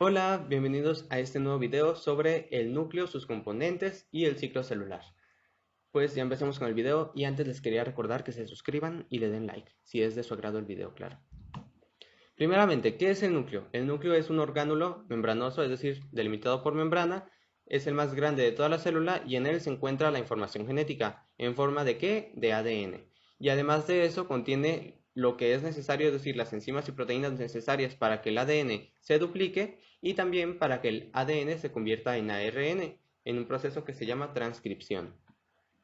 Hola, bienvenidos a este nuevo video sobre el núcleo, sus componentes y el ciclo celular. Pues ya empecemos con el video y antes les quería recordar que se suscriban y le den like, si es de su agrado el video, claro. Primeramente, ¿qué es el núcleo? El núcleo es un orgánulo membranoso, es decir, delimitado por membrana, es el más grande de toda la célula y en él se encuentra la información genética. ¿En forma de qué? De ADN. Y además de eso contiene lo que es necesario, es decir, las enzimas y proteínas necesarias para que el ADN se duplique y también para que el ADN se convierta en ARN, en un proceso que se llama transcripción.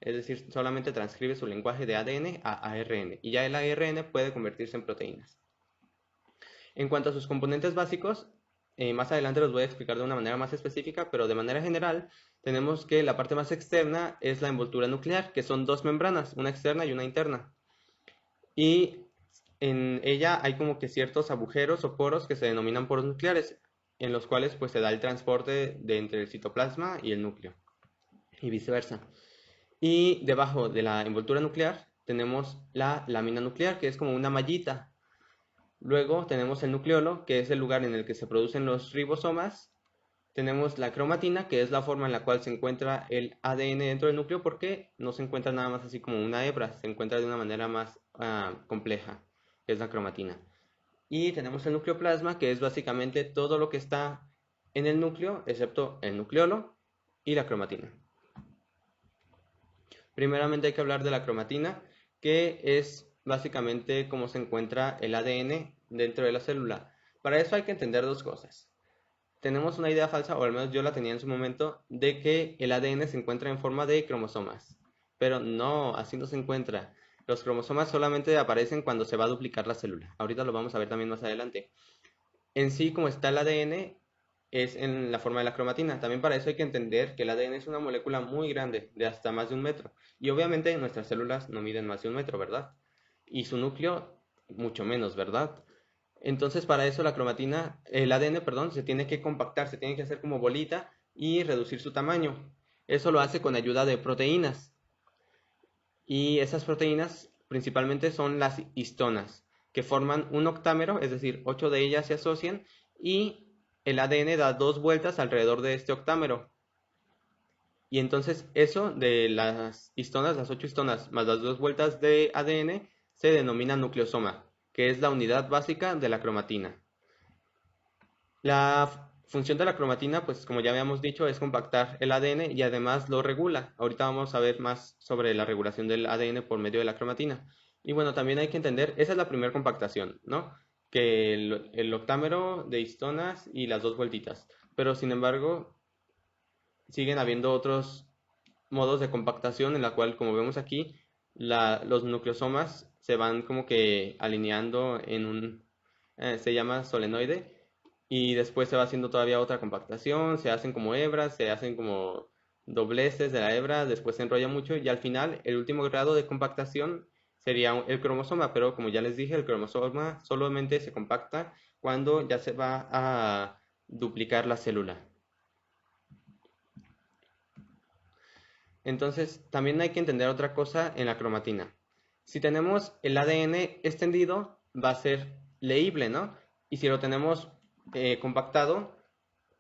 Es decir, solamente transcribe su lenguaje de ADN a ARN y ya el ARN puede convertirse en proteínas. En cuanto a sus componentes básicos, más adelante los voy a explicar de una manera más específica, pero de manera general tenemos que la parte más externa es la envoltura nuclear, que son dos membranas, una externa y una interna. Y en ella hay como que ciertos agujeros o poros que se denominan poros nucleares, en los cuales pues se da el transporte de entre el citoplasma y el núcleo, y viceversa. Y debajo de la envoltura nuclear tenemos la lámina nuclear, que es como una mallita. Luego tenemos el nucleolo, que es el lugar en el que se producen los ribosomas. Tenemos la cromatina, que es la forma en la cual se encuentra el ADN dentro del núcleo, porque no se encuentra nada más así como una hebra, se encuentra de una manera más compleja, que es la cromatina. Y tenemos el nucleoplasma, que es básicamente todo lo que está en el núcleo, excepto el nucleolo y la cromatina. Primeramente hay que hablar de la cromatina, que es básicamente cómo se encuentra el ADN dentro de la célula. Para eso hay que entender dos cosas. Tenemos una idea falsa, o al menos yo la tenía en su momento, de que el ADN se encuentra en forma de cromosomas. Pero no, así no se encuentra. Los cromosomas solamente aparecen cuando se va a duplicar la célula. Ahorita lo vamos a ver también más adelante. En sí, como está el ADN, es en la forma de la cromatina. También para eso hay que entender que el ADN es una molécula muy grande, de hasta más de 1 metro. Y obviamente nuestras células no miden más de 1 metro, ¿verdad? Y su núcleo, mucho menos, ¿verdad? Entonces, para eso la cromatina, el ADN, perdón, se tiene que compactar, se tiene que hacer como bolita y reducir su tamaño. Eso lo hace con ayuda de proteínas. Y esas proteínas principalmente son las histonas, que forman un octámero, es decir, 8 de ellas se asocian y el ADN da 2 vueltas alrededor de este octámero. Y entonces eso de las histonas, las 8 histonas más las 2 vueltas de ADN, se denomina nucleosoma, que es la unidad básica de la cromatina. La función de la cromatina, pues como ya habíamos dicho, es compactar el ADN y además lo regula. Ahorita vamos a ver más sobre la regulación del ADN por medio de la cromatina. Y bueno, también hay que entender, esa es la primera compactación, ¿no? Que el octámero de histonas y las 2 vueltitas. Pero sin embargo, siguen habiendo otros modos de compactación en la cual, como vemos aquí, los nucleosomas se van como que alineando en se llama solenoide, y después se va haciendo todavía otra compactación, se hacen como hebras, se hacen como dobleces de la hebra, después se enrolla mucho y al final el último grado de compactación sería el cromosoma, pero como ya les dije, el cromosoma solamente se compacta cuando ya se va a duplicar la célula. Entonces, también hay que entender otra cosa en la cromatina. Si tenemos el ADN extendido, va a ser leíble, ¿no? Y si lo tenemos compactado,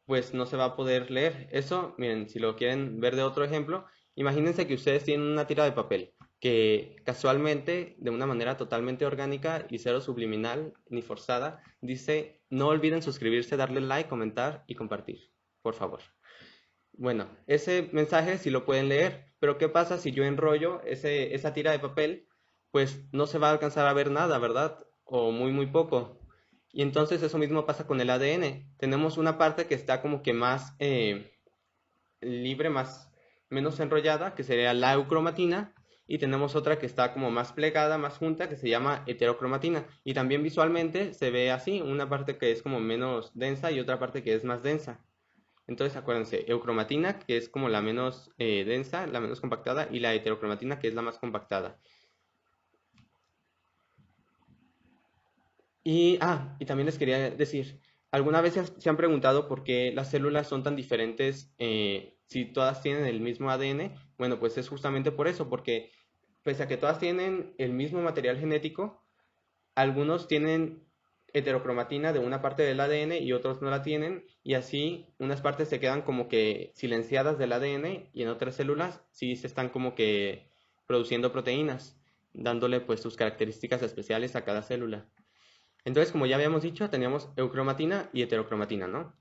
pues no se va a poder leer. Eso, miren, si lo quieren ver de otro ejemplo, imagínense que ustedes tienen una tira de papel que casualmente, de una manera totalmente orgánica y cero subliminal ni forzada, dice, no olviden suscribirse, darle like, comentar y compartir, por favor. Bueno, ese mensaje sí lo pueden leer, pero ¿qué pasa si yo enrollo esa tira de papel? Pues no se va a alcanzar a ver nada, ¿verdad? O muy, muy poco. Y entonces eso mismo pasa con el ADN. Tenemos una parte que está como que más libre, menos enrollada, que sería la eucromatina, y tenemos otra que está como más plegada, más junta, que se llama heterocromatina. Y también visualmente se ve así, una parte que es como menos densa y otra parte que es más densa. Entonces acuérdense, eucromatina, que es como la menos densa, la menos compactada, y la heterocromatina, que es la más compactada. Y también les quería decir, ¿alguna vez se han preguntado por qué las células son tan diferentes si todas tienen el mismo ADN? Bueno, pues es justamente por eso, porque pese a que todas tienen el mismo material genético, algunos tienen heterocromatina de una parte del ADN y otros no la tienen, y así unas partes se quedan como que silenciadas del ADN y en otras células sí se están como que produciendo proteínas, dándole pues sus características especiales a cada célula. Entonces, como ya habíamos dicho, teníamos eucromatina y heterocromatina, ¿no?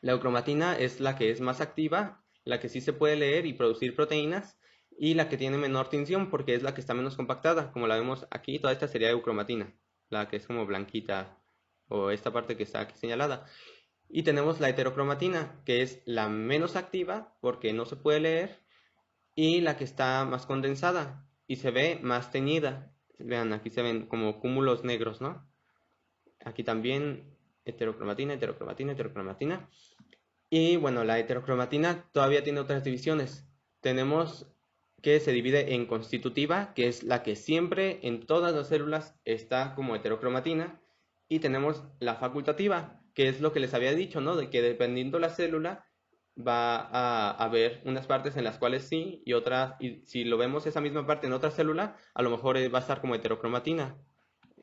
La eucromatina es la que es más activa, la que sí se puede leer y producir proteínas, y la que tiene menor tinción porque es la que está menos compactada. Como la vemos aquí, toda esta sería eucromatina, la que es como blanquita, o esta parte que está aquí señalada. Y tenemos la heterocromatina, que es la menos activa porque no se puede leer, y la que está más condensada y se ve más teñida. Vean, aquí se ven como cúmulos negros, ¿no? Aquí también heterocromatina, heterocromatina, heterocromatina. Y bueno, la heterocromatina todavía tiene otras divisiones. Tenemos que se divide en constitutiva, que es la que siempre en todas las células está como heterocromatina. Y tenemos la facultativa, que es lo que les había dicho, ¿no? De que dependiendo la célula va a haber unas partes en las cuales sí y otras, y si lo vemos esa misma parte en otra célula, a lo mejor va a estar como heterocromatina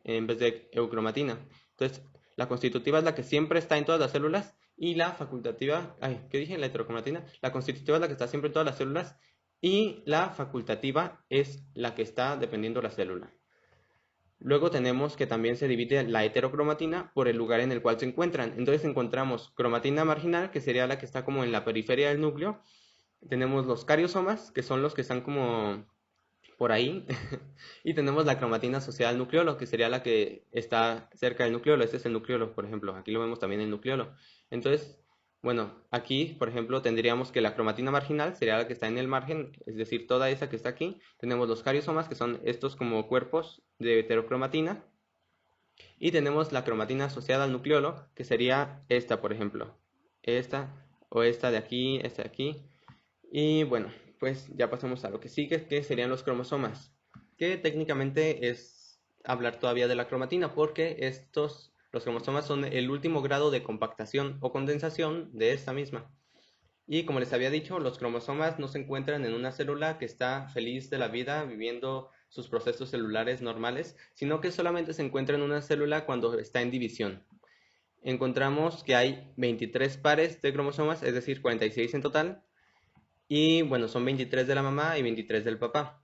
en vez de eucromatina. Entonces, la constitutiva es la que siempre está en todas las células y la facultativa, ay, ¿qué dije? La heterocromatina. La constitutiva es la que está siempre en todas las células y la facultativa es la que está dependiendo de la célula. Luego tenemos que también se divide la heterocromatina por el lugar en el cual se encuentran. Entonces encontramos cromatina marginal, que sería la que está como en la periferia del núcleo. Tenemos los cariosomas, que son los que están como por ahí. Y tenemos la cromatina asociada al nucleolo, que sería la que está cerca del nucleolo. Este es el nucleolo, por ejemplo. Aquí lo vemos también en el nucleolo. Entonces, bueno, aquí, por ejemplo, tendríamos que la cromatina marginal sería la que está en el margen, es decir, toda esa que está aquí. Tenemos los cariosomas, que son estos como cuerpos de heterocromatina. Y tenemos la cromatina asociada al nucleolo, que sería esta, por ejemplo. Esta o esta de aquí, esta de aquí. Y bueno, pues ya pasamos a lo que sigue, que serían los cromosomas, que técnicamente es hablar todavía de la cromatina, porque los cromosomas son el último grado de compactación o condensación de esta misma. Y como les había dicho, los cromosomas no se encuentran en una célula que está feliz de la vida viviendo sus procesos celulares normales, sino que solamente se encuentra en una célula cuando está en división. Encontramos que hay 23 pares de cromosomas, es decir, 46 en total, y bueno, son 23 de la mamá y 23 del papá.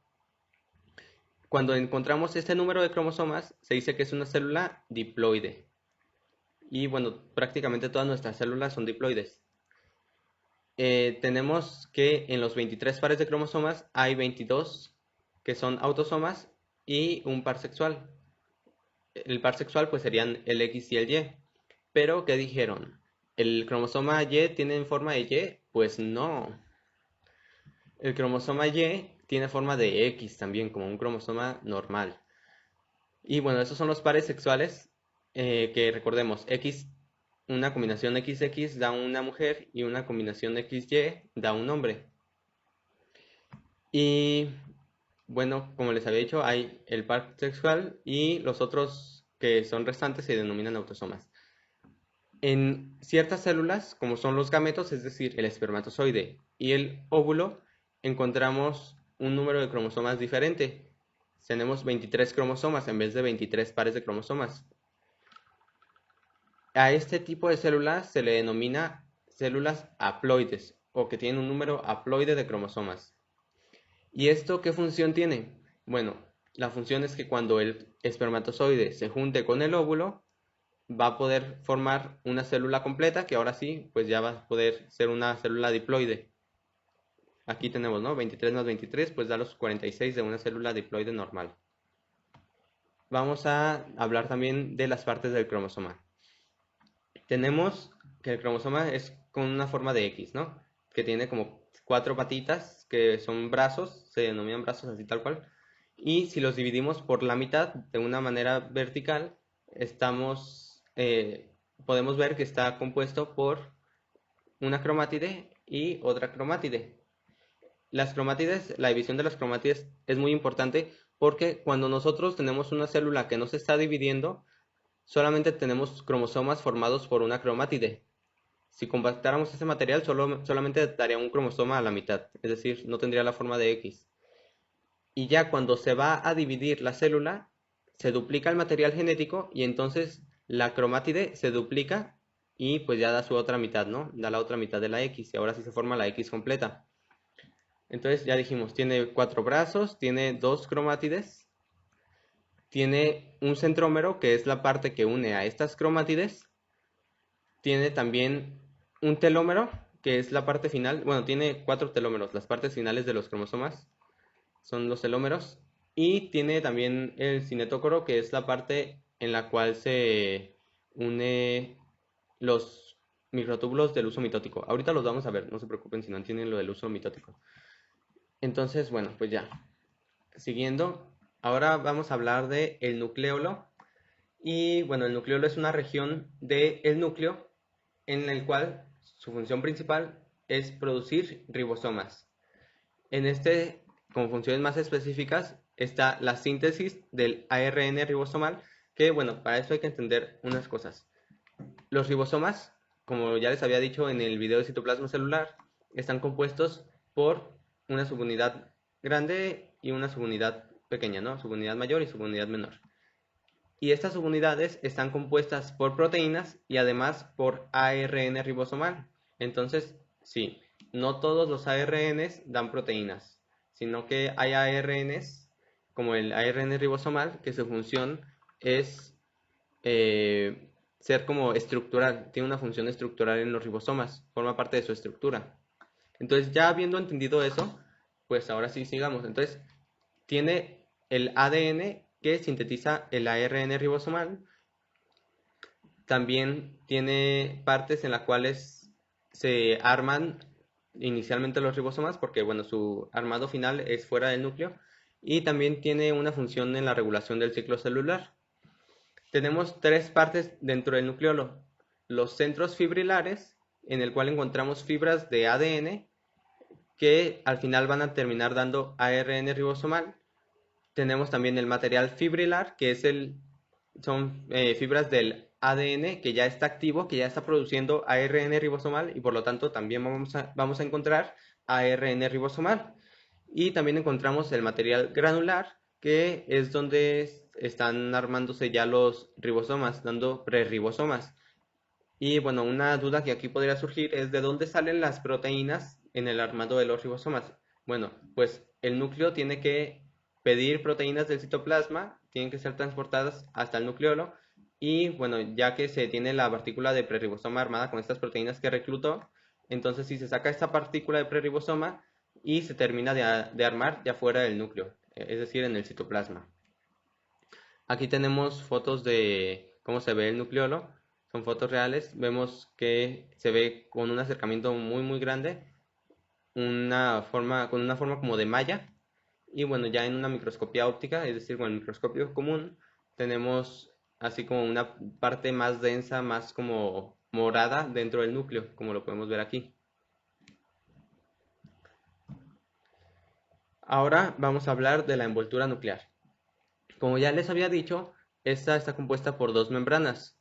Cuando encontramos este número de cromosomas, se dice que es una célula diploide. Y bueno, prácticamente todas nuestras células son diploides. Tenemos que en los 23 pares de cromosomas hay 22 que son autosomas y un par sexual. El par sexual pues serían el X y el Y. Pero, ¿qué dijeron? ¿El cromosoma Y tiene forma de Y? Pues no. El cromosoma Y tiene forma de X también, como un cromosoma normal. Y bueno, esos son los pares sexuales que recordemos, X, una combinación XX da una mujer y una combinación XY da un hombre. Y bueno, como les había dicho, hay el par sexual y los otros que son restantes se denominan autosomas. En ciertas células, como son los gametos, es decir, el espermatozoide y el óvulo, encontramos un número de cromosomas diferente. Tenemos 23 cromosomas en vez de 23 pares de cromosomas. A este tipo de células se le denomina células haploides o que tienen un número haploide de cromosomas. ¿Y esto qué función tiene? Bueno, la función es que cuando el espermatozoide se junte con el óvulo, va a poder formar una célula completa que ahora sí, pues ya va a poder ser una célula diploide. Aquí tenemos, ¿no? 23 más 23, pues da los 46 de una célula diploide normal. Vamos a hablar también de las partes del cromosoma. Tenemos que el cromosoma es con una forma de X, ¿no? Que tiene como 4 patitas, que son brazos, se denominan brazos así tal cual. Y si los dividimos por la mitad de una manera vertical, podemos ver que está compuesto por una cromátide y otra cromátide. Las cromátides, la división de las cromátides es muy importante porque cuando nosotros tenemos una célula que no se está dividiendo, solamente tenemos cromosomas formados por una cromátide. Si compactáramos ese material, solamente daría un cromosoma a la mitad, es decir, no tendría la forma de X. Y ya cuando se va a dividir la célula, se duplica el material genético y entonces la cromátide se duplica y pues ya da su otra mitad, ¿no? Da la otra mitad de la X y ahora sí se forma la X completa. Entonces ya dijimos, tiene 4 brazos, tiene 2 cromátides, tiene un centrómero que es la parte que une a estas cromátides, tiene también un telómero que es la parte final, bueno, tiene 4 telómeros, las partes finales de los cromosomas son los telómeros, y tiene también el cinetócoro que es la parte en la cual se une los microtúbulos del uso mitótico. Ahorita los vamos a ver, no se preocupen si no entienden lo del uso mitótico. Entonces, bueno, pues ya. Siguiendo, ahora vamos a hablar de el nucleolo. Y bueno, el nucleolo es una región del núcleo en el cual su función principal es producir ribosomas. En este, con funciones más específicas, está la síntesis del ARN ribosomal, que bueno, para eso hay que entender unas cosas. Los ribosomas, como ya les había dicho en el video de citoplasma celular, están compuestos por una subunidad grande y una subunidad pequeña, ¿no? Subunidad mayor y subunidad menor. Y estas subunidades están compuestas por proteínas y además por ARN ribosomal. Entonces, sí, no todos los ARNs dan proteínas, sino que hay ARNs, como el ARN ribosomal, que su función es ser como estructural, tiene una función estructural en los ribosomas, forma parte de su estructura. Entonces, ya habiendo entendido eso, pues ahora sí sigamos. Entonces, tiene el ADN que sintetiza el ARN ribosomal. También tiene partes en las cuales se arman inicialmente los ribosomas, porque bueno, su armado final es fuera del núcleo. Y también tiene una función en la regulación del ciclo celular. Tenemos 3 partes dentro del nucleolo. Los centros fibrilares, en el cual encontramos fibras de ADN que al final van a terminar dando ARN ribosomal. Tenemos también el material fibrilar, que son fibras del ADN que ya está activo, que ya está produciendo ARN ribosomal y por lo tanto también vamos a encontrar ARN ribosomal. Y también encontramos el material granular, que es donde están armándose ya los ribosomas, dando preribosomas. Y bueno, una duda que aquí podría surgir es de dónde salen las proteínas en el armado de los ribosomas. Bueno, pues el núcleo tiene que pedir proteínas del citoplasma, tienen que ser transportadas hasta el nucleolo y bueno, ya que se tiene la partícula de preribosoma armada con estas proteínas que reclutó, entonces si se saca esta partícula de preribosoma y se termina de armar ya fuera del núcleo, es decir, en el citoplasma. Aquí tenemos fotos de cómo se ve el nucleolo, son fotos reales, vemos que se ve con un acercamiento muy grande, con una forma como de malla, y bueno, ya en una microscopía óptica, es decir, con el microscopio común, tenemos así como una parte más densa, más como morada dentro del núcleo, como lo podemos ver aquí. Ahora vamos a hablar de la envoltura nuclear. Como ya les había dicho, esta está compuesta por 2 membranas.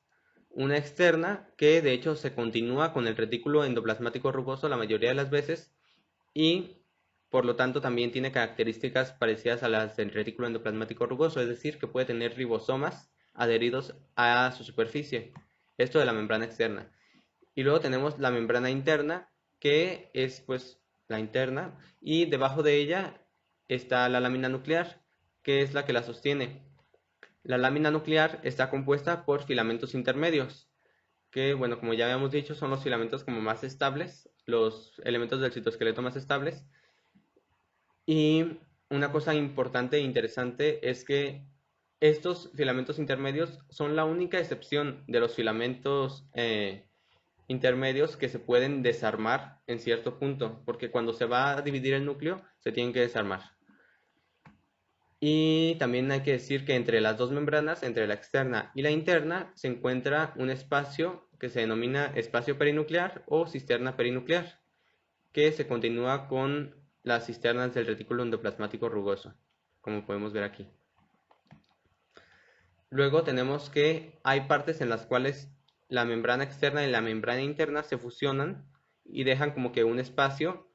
Una externa, que de hecho se continúa con el retículo endoplasmático rugoso la mayoría de las veces, y por lo tanto también tiene características parecidas a las del retículo endoplasmático rugoso, es decir, que puede tener ribosomas adheridos a su superficie. Esto de la membrana externa. Y luego tenemos la membrana interna, que es pues la interna, y debajo de ella está la lámina nuclear, que es la que la sostiene. La lámina nuclear está compuesta por filamentos intermedios, que bueno, como ya habíamos dicho, son los filamentos como más estables, los elementos del citoesqueleto más estables. Y una cosa importante e interesante es que estos filamentos intermedios son la única excepción de los filamentos intermedios que se pueden desarmar en cierto punto, porque cuando se va a dividir el núcleo se tienen que desarmar. Y también hay que decir que entre las 2 membranas, entre la externa y la interna, se encuentra un espacio que se denomina espacio perinuclear o cisterna perinuclear, que se continúa con las cisternas del retículo endoplasmático rugoso, como podemos ver aquí. Luego tenemos que hay partes en las cuales la membrana externa y la membrana interna se fusionan y dejan como que un espacio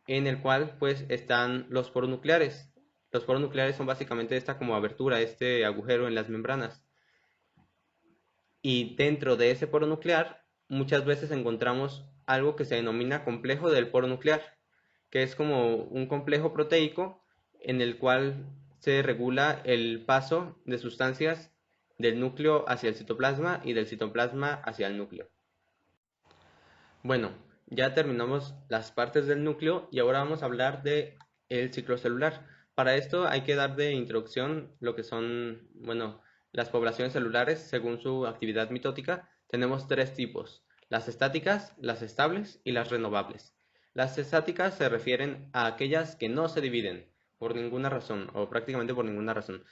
en el cual pues están los poros nucleares. Los poros nucleares son básicamente esta como abertura, este agujero en las membranas. Y dentro de ese poro nuclear muchas veces encontramos algo que se denomina complejo del poro nuclear, que es como un complejo proteico en el cual se regula el paso de sustancias del núcleo hacia el citoplasma y del citoplasma hacia el núcleo. Bueno, ya terminamos las partes del núcleo y ahora vamos a hablar de el ciclo celular. Para esto hay que dar de introducción lo que son, bueno, las poblaciones celulares según su actividad mitótica. Tenemos tres tipos: las estáticas, las estables y las renovables. Las estáticas se refieren a aquellas que no se dividen por ninguna razón o prácticamente por ninguna razón.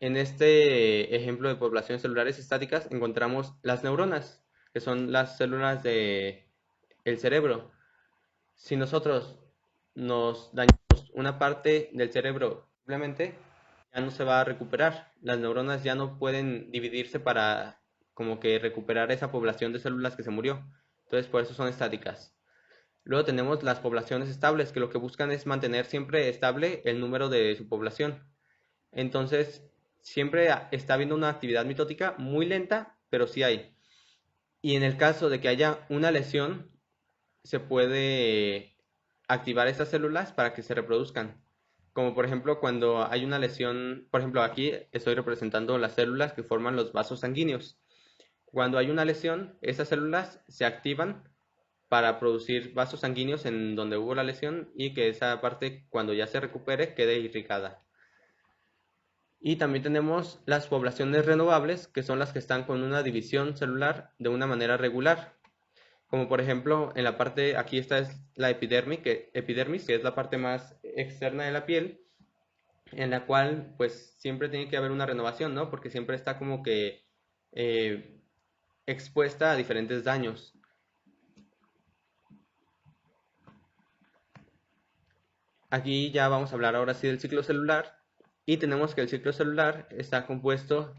En este ejemplo de poblaciones celulares estáticas encontramos las neuronas, que son las células de el cerebro. Si nosotros nos dañamos una parte del cerebro, simplemente ya no se va a recuperar. Las neuronas ya no pueden dividirse para como que recuperar esa población de células que se murió. Entonces, por eso son estáticas. Luego tenemos las poblaciones estables, que lo que buscan es mantener siempre estable el número de su población. Entonces, siempre está habiendo una actividad mitótica muy lenta, pero sí hay. Y en el caso de que haya una lesión, se puede activar estas células para que se reproduzcan. Como por ejemplo cuando hay una lesión, por ejemplo aquí estoy representando las células que forman los vasos sanguíneos. Cuando hay una lesión, esas células se activan para producir vasos sanguíneos en donde hubo la lesión y que esa parte cuando ya se recupere quede irrigada. Y también tenemos las poblaciones renovables, que son las que están con una división celular de una manera regular. Como por ejemplo, en la parte, aquí esta es la epidermis, que es la parte más externa de la piel, en la cual pues siempre tiene que haber una renovación, ¿no? Porque siempre está como que eh, expuesta a diferentes daños. Aquí ya vamos a hablar ahora sí del ciclo celular y tenemos que el ciclo celular está compuesto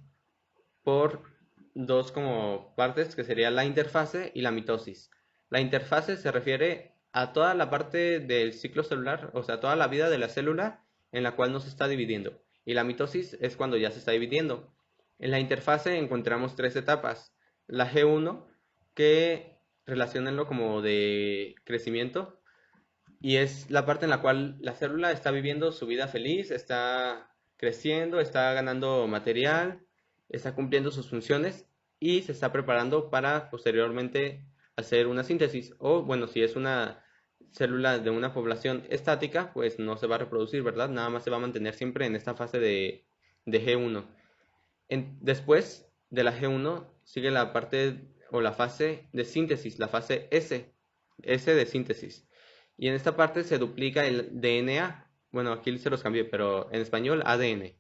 por dos como partes que sería la interfase y la mitosis. La interfase se refiere a toda la parte del ciclo celular, o sea, toda la vida de la célula en la cual no se está dividiendo. Y la mitosis es cuando ya se está dividiendo. En la interfase encontramos tres etapas. La G1, que relacionenlo como de crecimiento, y es la parte en la cual la célula está viviendo su vida feliz, está creciendo, está ganando material, está cumpliendo sus funciones y se está preparando para posteriormente hacer una síntesis. O bueno, si es una célula de una población estática, pues no se va a reproducir, ¿verdad? Nada más se va a mantener siempre en esta fase de G1. Después de la G1 sigue la parte o la fase de síntesis, la fase S de síntesis. Y en esta parte se duplica el DNA. Bueno, aquí se los cambié, pero en español ADN.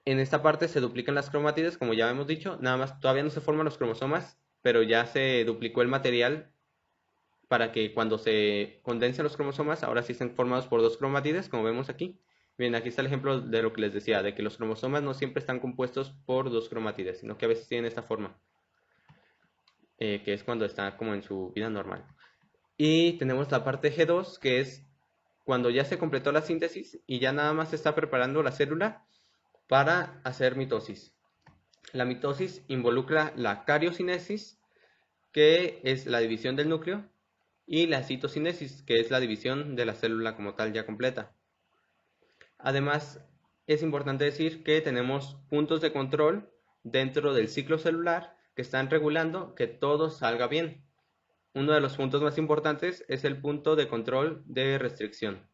En esta parte se duplican las cromátides, como ya hemos dicho. Nada más, todavía no se forman los cromosomas, pero ya se duplicó el material para que cuando se condensen los cromosomas, ahora sí estén formados por dos cromátides, como vemos aquí. Bien, aquí está el ejemplo de lo que les decía, de que los cromosomas no siempre están compuestos por dos cromátides, sino que a veces tienen esta forma, que es cuando está como en su vida normal. Y tenemos la parte G2, que es cuando ya se completó la síntesis y ya nada más se está preparando la célula para hacer mitosis. La mitosis involucra la cariocinesis, que es la división del núcleo, y la citocinesis, que es la división de la célula como tal ya completa. Además, es importante decir que tenemos puntos de control dentro del ciclo celular que están regulando que todo salga bien. Uno de los puntos más importantes es el punto de control de restricción.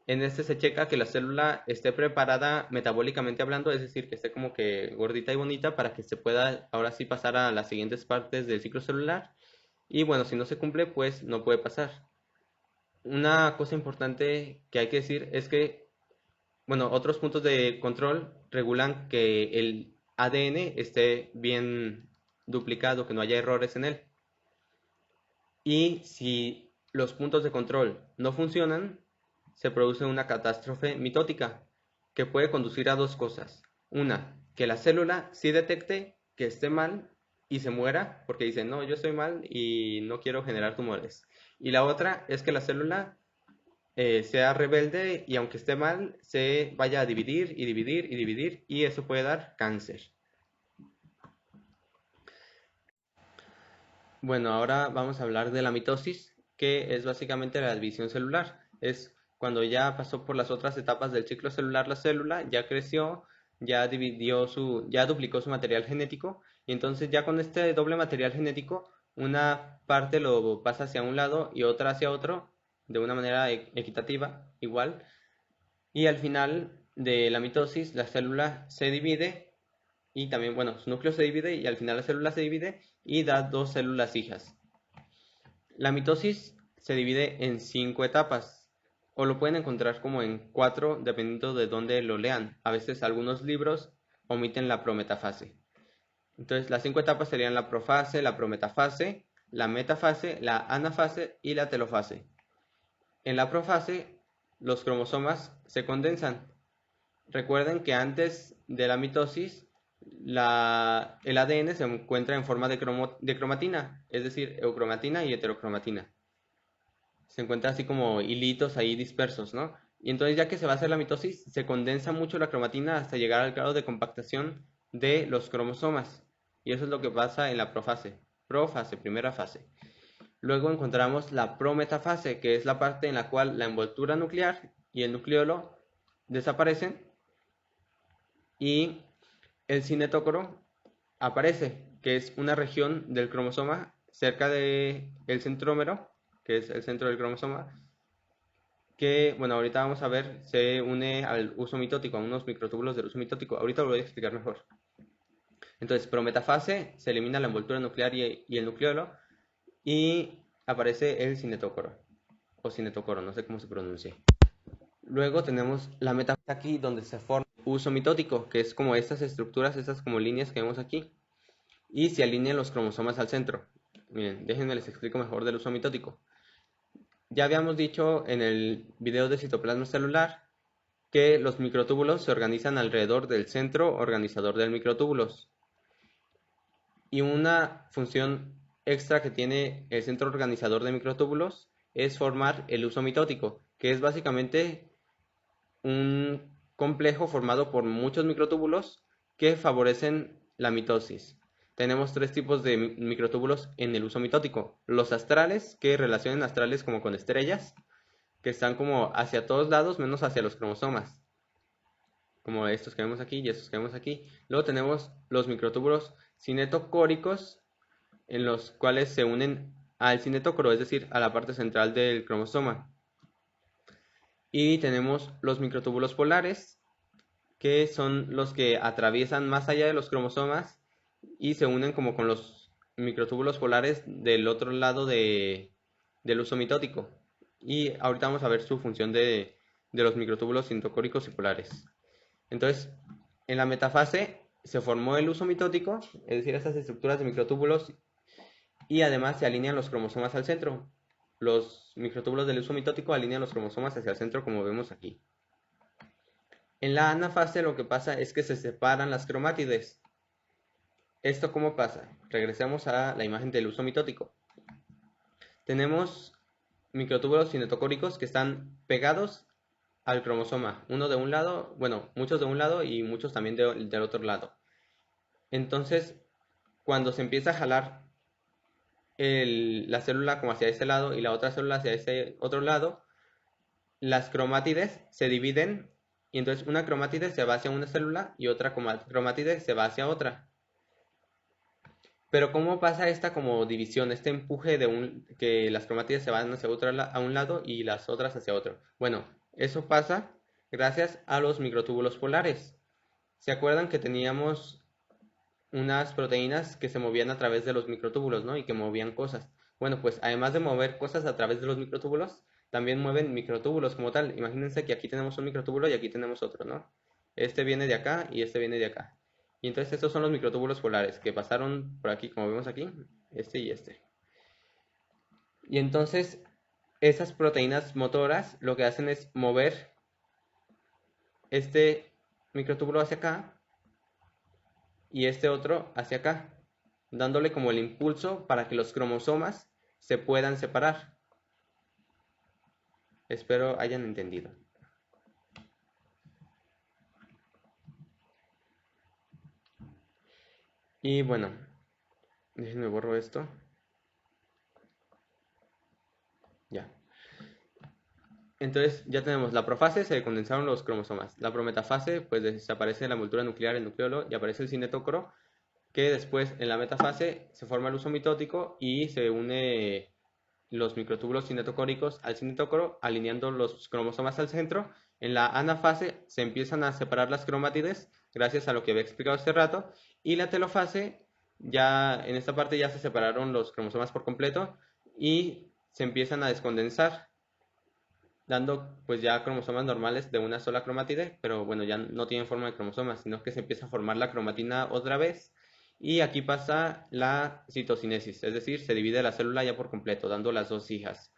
En este se checa que la célula esté preparada metabólicamente hablando, es decir, que esté como que gordita y bonita para que se pueda ahora sí pasar a las siguientes partes del ciclo celular. Y bueno, si no se cumple, pues no puede pasar. Una cosa importante que hay que decir es que, bueno, otros puntos de control regulan que el ADN esté bien duplicado, que no haya errores en él. Y si los puntos de control no funcionan, se produce una catástrofe mitótica que puede conducir a dos cosas. Una, que la célula sí detecte que esté mal y se muera porque dice, no, yo estoy mal y no quiero generar tumores. Y la otra es que la célula sea rebelde y aunque esté mal, se vaya a dividir y dividir y dividir y eso puede dar cáncer. Bueno, ahora vamos a hablar de la mitosis, que es básicamente la división celular. Es cuando ya pasó por las otras etapas del ciclo celular la célula, ya creció, ya duplicó su material genético, y entonces ya con este doble material genético, una parte lo pasa hacia un lado y otra hacia otro, de una manera equitativa, igual, y al final de la mitosis, la célula se divide y también, bueno, su núcleo se divide y al final la célula se divide y da dos células hijas. La mitosis se divide en 5 etapas, o lo pueden encontrar como en 4 dependiendo de dónde lo lean. A veces algunos libros omiten la prometafase. Entonces las 5 etapas serían la profase, la prometafase, la metafase, la anafase y la telofase. En la profase, los cromosomas se condensan. Recuerden que antes de la mitosis, el ADN se encuentra en forma de cromatina, es decir, eucromatina y heterocromatina. Se encuentra así como hilitos ahí dispersos, ¿no? Y entonces ya que se va a hacer la mitosis, se condensa mucho la cromatina hasta llegar al grado de compactación de los cromosomas. Y eso es lo que pasa en la profase, primera fase. Luego encontramos la prometafase, que es la parte en la cual la envoltura nuclear y el nucleolo desaparecen y el cinetócoro aparece, que es una región del cromosoma cerca del centrómero, que es el centro del cromosoma, que, bueno, ahorita vamos a ver, se une al uso mitótico, a unos microtúbulos del uso mitótico. Ahorita lo voy a explicar mejor. Entonces, prometafase, se elimina la envoltura nuclear y el nucleolo, y aparece el cinetócoro, o cinetocoro, no sé cómo se pronuncia. Luego tenemos la metafase aquí, donde se forma el uso mitótico, que es como estas estructuras, estas como líneas que vemos aquí, y se alinean los cromosomas al centro. Miren, déjenme les explico mejor del uso mitótico. Ya habíamos dicho en el video de citoplasma celular que los microtúbulos se organizan alrededor del centro organizador del microtúbulos. Y una función extra que tiene el centro organizador de microtúbulos es formar el uso mitótico, que es básicamente un complejo formado por muchos microtúbulos que favorecen la mitosis. Tenemos 3 tipos de microtúbulos en el uso mitótico. Los astrales, que relacionan astrales como con estrellas, que están como hacia todos lados menos hacia los cromosomas, como estos que vemos aquí y estos que vemos aquí. Luego tenemos los microtúbulos cinetocóricos, en los cuales se unen al cinetócoro, es decir, a la parte central del cromosoma. Y tenemos los microtúbulos polares, que son los que atraviesan más allá de los cromosomas y se unen como con los microtúbulos polares del otro lado del uso mitótico. Y ahorita vamos a ver su función de los microtúbulos cinetocóricos y polares. Entonces, en la metafase se formó el uso mitótico, es decir, estas estructuras de microtúbulos, y además se alinean los cromosomas al centro. Los microtúbulos del uso mitótico alinean los cromosomas hacia el centro, como vemos aquí. En la anafase lo que pasa es que se separan las cromátides. ¿Esto cómo pasa? Regresemos a la imagen del uso mitótico. Tenemos microtúbulos cinetocóricos que están pegados al cromosoma, uno de un lado, bueno, muchos de un lado y muchos también del otro lado. Entonces, cuando se empieza a jalar la célula como hacia ese lado y la otra célula hacia ese otro lado, las cromátides se dividen y entonces una cromátide se va hacia una célula y otra cromátide se va hacia otra. Pero ¿cómo pasa esta como división, este empuje de que las cromátides se van hacia a un lado y las otras hacia otro? Bueno, eso pasa gracias a los microtúbulos polares. ¿Se acuerdan que teníamos unas proteínas que se movían a través de los microtúbulos, ¿no? Y que movían cosas. Bueno, pues además de mover cosas a través de los microtúbulos, también mueven microtúbulos como tal. Imagínense que aquí tenemos un microtúbulo y aquí tenemos otro, ¿no? Este viene de acá y este viene de acá. Y entonces estos son los microtúbulos polares que pasaron por aquí, como vemos aquí, este y este. Y entonces esas proteínas motoras lo que hacen es mover este microtúbulo hacia acá y este otro hacia acá, dándole como el impulso para que los cromosomas se puedan separar. Espero hayan entendido. Y bueno, déjenme borro esto. Ya. Entonces ya tenemos la profase, se condensaron los cromosomas. La prometafase, pues desaparece la envoltura nuclear, el nucleolo, y aparece el cinetócoro, que después en la metafase se forma el uso mitótico y se une los microtúbulos cinetocóricos al cinetócoro, alineando los cromosomas al centro. En la anafase se empiezan a separar las cromátides, gracias a lo que había explicado hace rato, y la telofase, ya en esta parte ya se separaron los cromosomas por completo y se empiezan a descondensar, dando pues ya cromosomas normales de una sola cromátide, pero bueno, ya no tienen forma de cromosomas, sino que se empieza a formar la cromatina otra vez. Y aquí pasa la citocinesis, es decir, se divide la célula ya por completo, dando las dos hijas.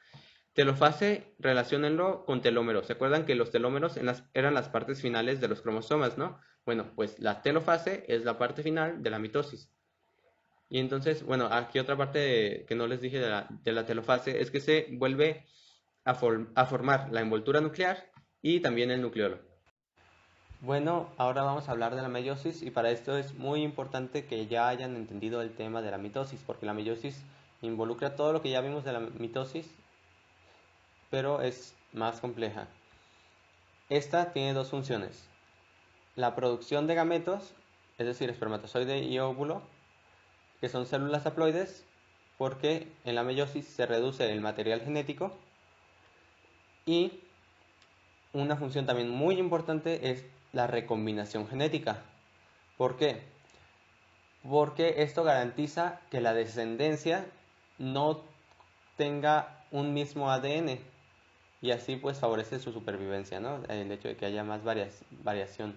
Telofase, relaciónenlo con telómeros. ¿Se acuerdan que los telómeros eran las partes finales de los cromosomas, no? Bueno, pues la telofase es la parte final de la mitosis. Y entonces, bueno, aquí otra parte que no les dije de la telofase es que se vuelve a formar la envoltura nuclear y también el nucleolo. Bueno, ahora vamos a hablar de la meiosis y para esto es muy importante que ya hayan entendido el tema de la mitosis, porque la meiosis involucra todo lo que ya vimos de la mitosis, pero es más compleja. Esta tiene dos funciones: la producción de gametos, es decir, espermatozoide y óvulo, que son células haploides, porque en la meiosis se reduce el material genético, y una función también muy importante es la recombinación genética. ¿Por qué? Porque esto garantiza que la descendencia no tenga un mismo ADN y así pues favorece su supervivencia, ¿no? El hecho de que haya más variación.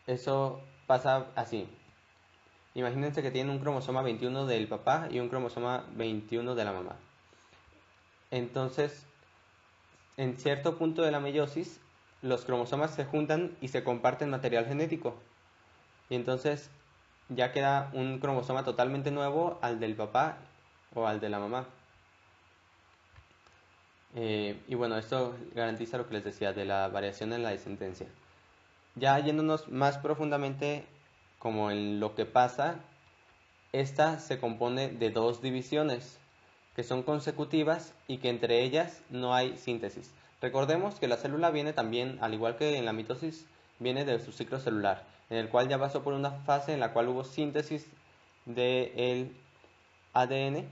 Eso pasa así. Imagínense que tienen un cromosoma 21 del papá y un cromosoma 21 de la mamá. Entonces, en cierto punto de la meiosis, los cromosomas se juntan y se comparten material genético. Y entonces ya queda un cromosoma totalmente nuevo al del papá o al de la mamá. Y bueno, esto garantiza lo que les decía de la variación en la descendencia. Ya yéndonos más profundamente como en lo que pasa, esta se compone de dos divisiones que son consecutivas y que entre ellas no hay síntesis. Recordemos que la célula viene también, al igual que en la mitosis, viene de su ciclo celular, en el cual ya pasó por una fase en la cual hubo síntesis del ADN,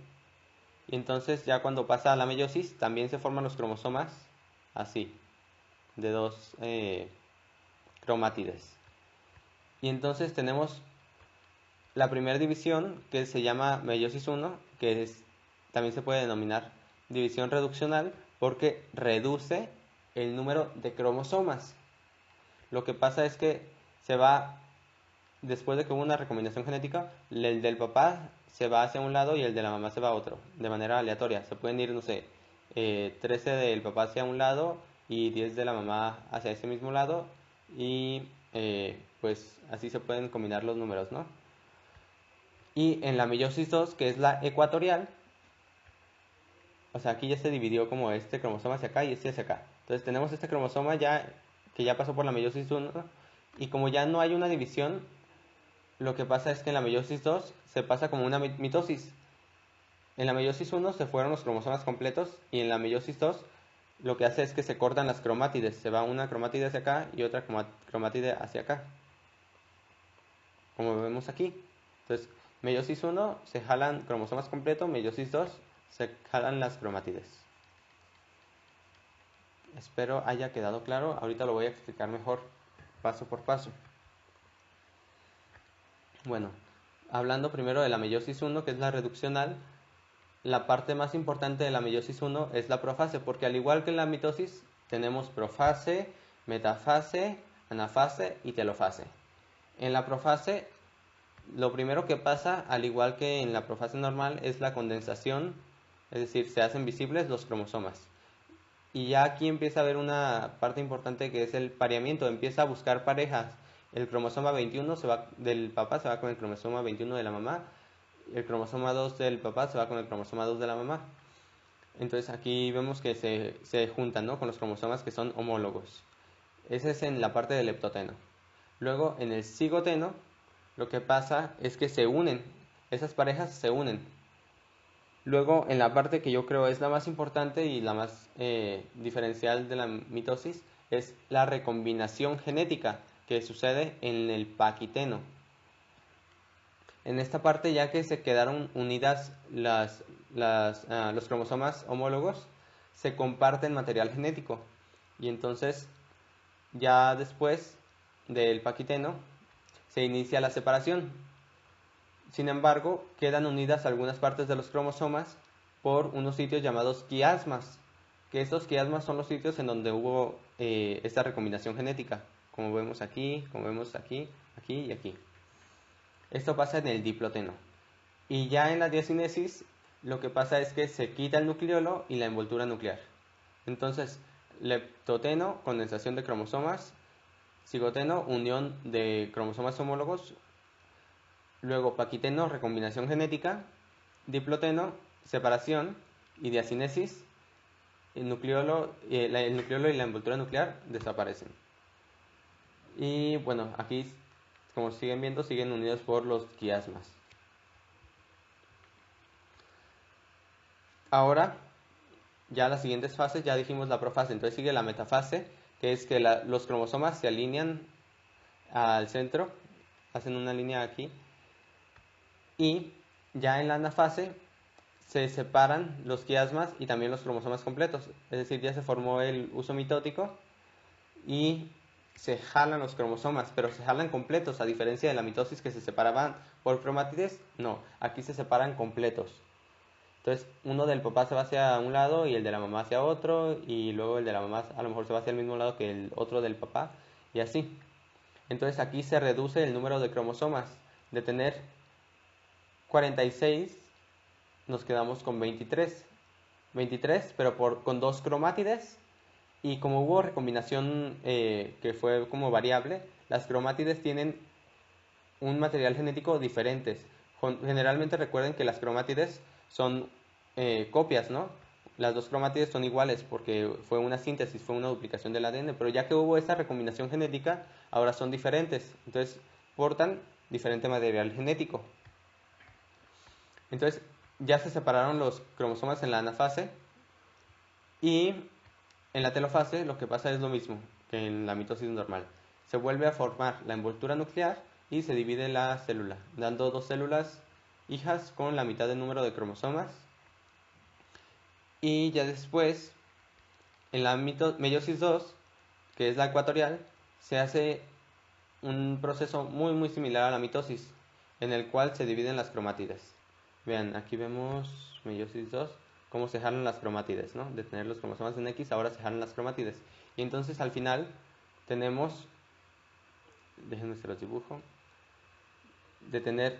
y entonces ya cuando pasa a la meiosis también se forman los cromosomas así, de dos cromátides. Y entonces tenemos la primera división, que se llama meiosis 1, que también se puede denominar división reduccional porque reduce el número de cromosomas. Lo que pasa es que se va, después de que hubo una recombinación genética, el del papá se va hacia un lado y el de la mamá se va a otro, de manera aleatoria. Se pueden ir, no sé, 13 del papá hacia un lado y 10 de la mamá hacia ese mismo lado, y pues así se pueden combinar los números, ¿no? Y en la meiosis 2, que es la ecuatorial, o sea, aquí ya se dividió como este cromosoma hacia acá y este hacia acá. Entonces tenemos este cromosoma ya que ya pasó por la meiosis 1, y como ya no hay una división, lo que pasa es que en la meiosis 2 se pasa como una mitosis. En la meiosis 1 se fueron los cromosomas completos y en la meiosis 2 lo que hace es que se cortan las cromátides. Se va una cromátide hacia acá y otra cromátide hacia acá, como vemos aquí. Entonces, meiosis 1 se jalan cromosomas completos, meiosis 2 se jalan las cromátides. Espero haya quedado claro. Ahorita lo voy a explicar mejor, paso por paso. Bueno, hablando primero de la meiosis 1, que es la reduccional, la parte más importante de la meiosis 1 es la profase, porque al igual que en la mitosis, tenemos profase, metafase, anafase y telofase. En la profase, lo primero que pasa, al igual que en la profase normal, es la condensación, es decir, se hacen visibles los cromosomas. Y ya aquí empieza a haber una parte importante que es el pareamiento, empieza a buscar parejas. El cromosoma 21 del papá se va con el cromosoma 21 de la mamá, el cromosoma 2 del papá se va con el cromosoma 2 de la mamá. Entonces aquí vemos que se juntan, ¿no?, con los cromosomas que son homólogos. Ese es en la parte del leptoteno. Luego en el cigoteno lo que pasa es que se unen, esas parejas se unen. Luego, en la parte que yo creo es la más importante y la más diferencial de la mitosis, es la recombinación genética que sucede en el paquiteno. En esta parte, ya que se quedaron unidas los cromosomas homólogos, se comparten material genético. Y entonces, ya después del paquiteno, se inicia la separación. Sin embargo, quedan unidas algunas partes de los cromosomas por unos sitios llamados quiasmas, que estos quiasmas son los sitios en donde hubo esta recombinación genética, como vemos aquí, aquí y aquí. Esto pasa en el diploteno. Y ya en la diacinesis, lo que pasa es que se quita el nucleolo y la envoltura nuclear. Entonces, leptoteno, condensación de cromosomas, cigoteno, unión de cromosomas homólogos, luego paquiteno, recombinación genética, diploteno, separación, y diacinesis, el nucleolo y la envoltura nuclear desaparecen. Y bueno, aquí, como siguen viendo, siguen unidos por los quiasmas. Ahora, ya las siguientes fases, ya dijimos la profase, entonces sigue la metafase, que es que los cromosomas se alinean al centro, hacen una línea aquí, y ya en la anafase se separan los quiasmas y también los cromosomas completos, es decir, ya se formó el uso mitótico y se jalan los cromosomas, pero se jalan completos, a diferencia de la mitosis que se separaban por cromátides, no, aquí se separan completos. Entonces, uno del papá se va hacia un lado y el de la mamá hacia otro, y luego el de la mamá a lo mejor se va hacia el mismo lado que el otro del papá, y así. Entonces, aquí se reduce el número de cromosomas. De tener 46, nos quedamos con 23. 23, pero con dos cromátides, y como hubo recombinación que fue como variable, las cromátides tienen un material genético diferentes. Generalmente recuerden que las cromátides son copias, ¿no? Las dos cromátides son iguales porque fue una síntesis, fue una duplicación del ADN, pero ya que hubo esta recombinación genética, ahora son diferentes. Entonces, portan diferente material genético. Entonces, ya se separaron los cromosomas en la anafase y en la telofase lo que pasa es lo mismo que en la mitosis normal. Se vuelve a formar la envoltura nuclear y se divide la célula, dando dos células hijas con la mitad del número de cromosomas. Y ya después, en la meiosis 2, que es la ecuatorial, se hace un proceso muy similar a la mitosis, en el cual se dividen las cromátides. Vean, aquí vemos meiosis 2, cómo se jalan las cromátides, ¿no? De tener los cromosomas en X, ahora se jalan las cromátides. Y entonces al final tenemos, déjenme se los dibujo, de tener,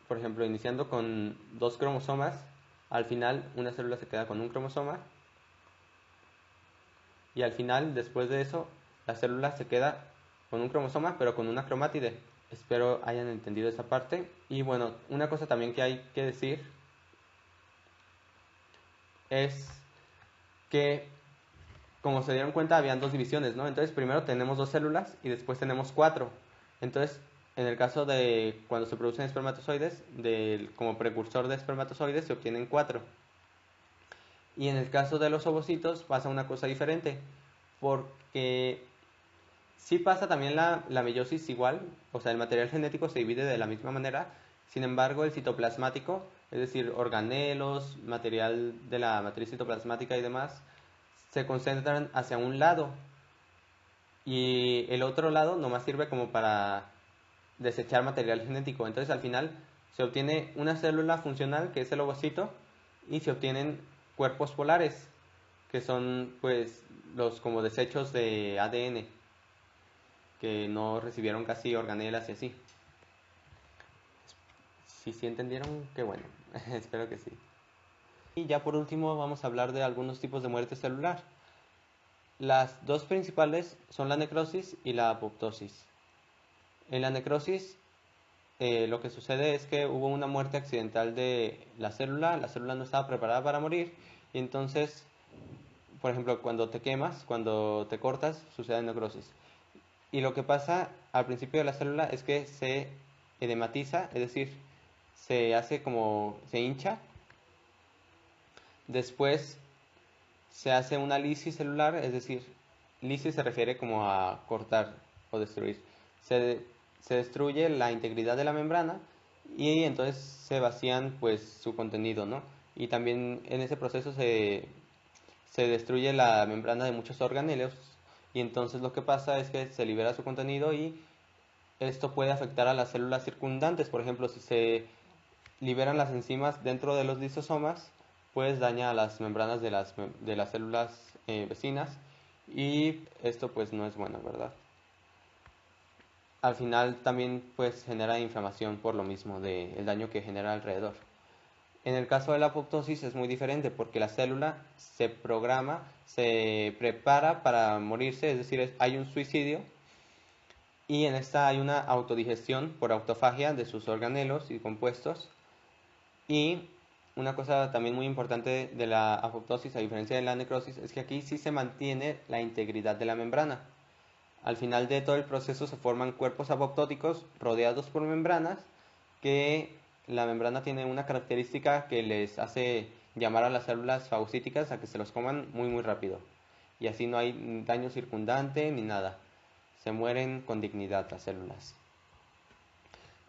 por ejemplo, iniciando con dos cromosomas, al final una célula se queda con un cromosoma, y al final, después de eso, la célula se queda con un cromosoma, pero con una cromátide. Espero hayan entendido esa parte. Y bueno, una cosa también que hay que decir es que, como se dieron cuenta, habían dos divisiones, ¿no? Entonces, primero tenemos dos células y después tenemos cuatro. Entonces, en el caso de cuando se producen espermatozoides, como precursor de espermatozoides se obtienen cuatro. Y en el caso de los ovocitos pasa una cosa diferente, porque sí pasa también la meiosis igual, o sea, el material genético se divide de la misma manera, sin embargo el citoplasmático, es decir, organelos, material de la matriz citoplasmática y demás, se concentran hacia un lado y el otro lado nomás sirve como para desechar material genético. Entonces al final se obtiene una célula funcional que es el ovocito y se obtienen cuerpos polares que son pues los como desechos de ADN que no recibieron casi organelas y así. Si sí entendieron, qué bueno, espero que sí. Y ya por último vamos a hablar de algunos tipos de muerte celular. Las dos principales son la necrosis y la apoptosis. En la necrosis lo que sucede es que hubo una muerte accidental de la célula no estaba preparada para morir y entonces, por ejemplo, cuando te quemas, cuando te cortas, sucede necrosis. Y lo que pasa al principio de la célula es que se edematiza, es decir, se hace como, se hincha Después se hace una lisis celular, es decir, lisis se refiere como a cortar o destruir. Se, se destruye la integridad de la membrana y entonces se vacían pues su contenido, ¿no? Y también en ese proceso se destruye la membrana de muchos organelos y entonces lo que pasa es que se libera su contenido y esto puede afectar a las células circundantes. Por ejemplo, si se liberan las enzimas dentro de los lisosomas, pues daña a las membranas de las células vecinas y esto pues no es bueno, ¿verdad? Al final también pues genera inflamación por lo mismo del daño que genera alrededor. En el caso de la apoptosis es muy diferente porque la célula se programa, se prepara para morirse, es decir, hay un suicidio y en esta hay una autodigestión por autofagia de sus organelos y compuestos. Y una cosa también muy importante de la apoptosis, a diferencia de la necrosis, es que aquí sí se mantiene la integridad de la membrana. Al final de todo el proceso se forman cuerpos apoptóticos rodeados por membranas, que la membrana tiene una característica que les hace llamar a las células fagocíticas a que se los coman muy muy rápido. Y así no hay daño circundante ni nada. Se mueren con dignidad las células.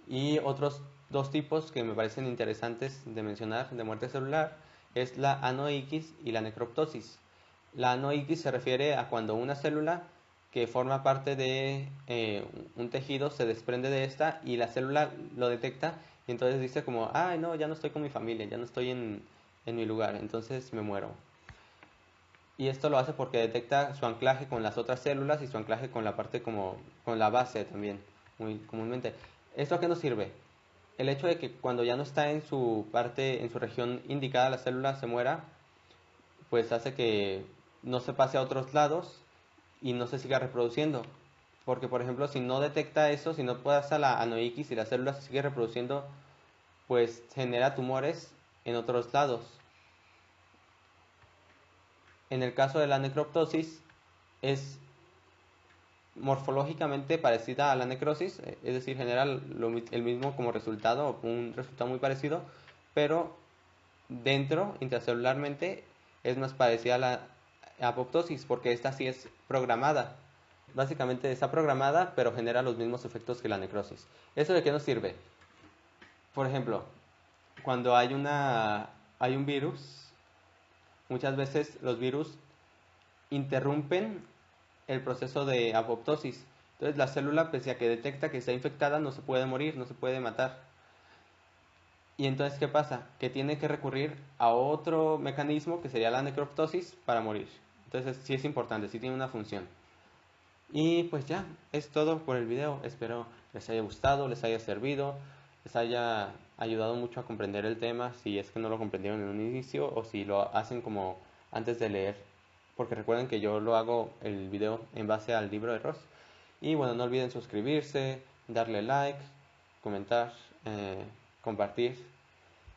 Y otros dos tipos que me parecen interesantes de mencionar de muerte celular es la anoiquis y la necroptosis. La anoiquis se refiere a cuando una célula que forma parte de un tejido se desprende de esta y la célula lo detecta y entonces dice como, ay no, ya no estoy con mi familia, ya no estoy en mi lugar, entonces me muero. Y esto lo hace porque detecta su anclaje con las otras células y su anclaje con la parte como, con la base también, muy comúnmente. ¿Esto a qué nos sirve? El hecho de que cuando ya no está en su parte, en su región indicada la célula se muera, pues hace que no se pase a otros lados y no se siga reproduciendo. Porque, por ejemplo, si no detecta eso, si no pasa la anoiquis y la célula se sigue reproduciendo, pues genera tumores en otros lados. En el caso de la necroptosis, es morfológicamente parecida a la necrosis, es decir, genera el mismo como resultado, un resultado muy parecido, pero dentro, intracelularmente, es más parecida a la apoptosis, porque esta sí es programada. Básicamente está programada, pero genera los mismos efectos que la necrosis. ¿Eso de qué nos sirve? Por ejemplo, cuando hay un virus, muchas veces los virus interrumpen el proceso de apoptosis. Entonces la célula, pese a que detecta que está infectada, no se puede morir, no se puede matar. Y entonces, ¿qué pasa? Que tiene que recurrir a otro mecanismo que sería la necroptosis para morir. Entonces sí es importante, sí tiene una función. Y pues ya, es todo por el video. Espero les haya gustado, les haya servido, les haya ayudado mucho a comprender el tema, si es que no lo comprendieron en un inicio o si lo hacen como antes de leer. Porque recuerden que yo lo hago el video en base al libro de Ross. Y bueno, no olviden suscribirse, darle like, comentar, compartir.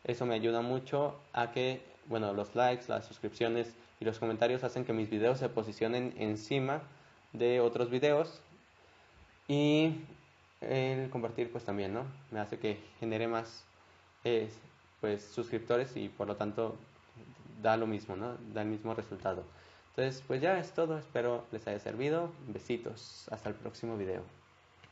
Eso me ayuda mucho a que, bueno, los likes, las suscripciones y los comentarios hacen que mis videos se posicionen encima de otros videos y el compartir pues también, ¿no? Me hace que genere más pues suscriptores y por lo tanto da lo mismo, ¿no? Da el mismo resultado. Entonces, pues ya es todo, espero les haya servido. Besitos, hasta el próximo video.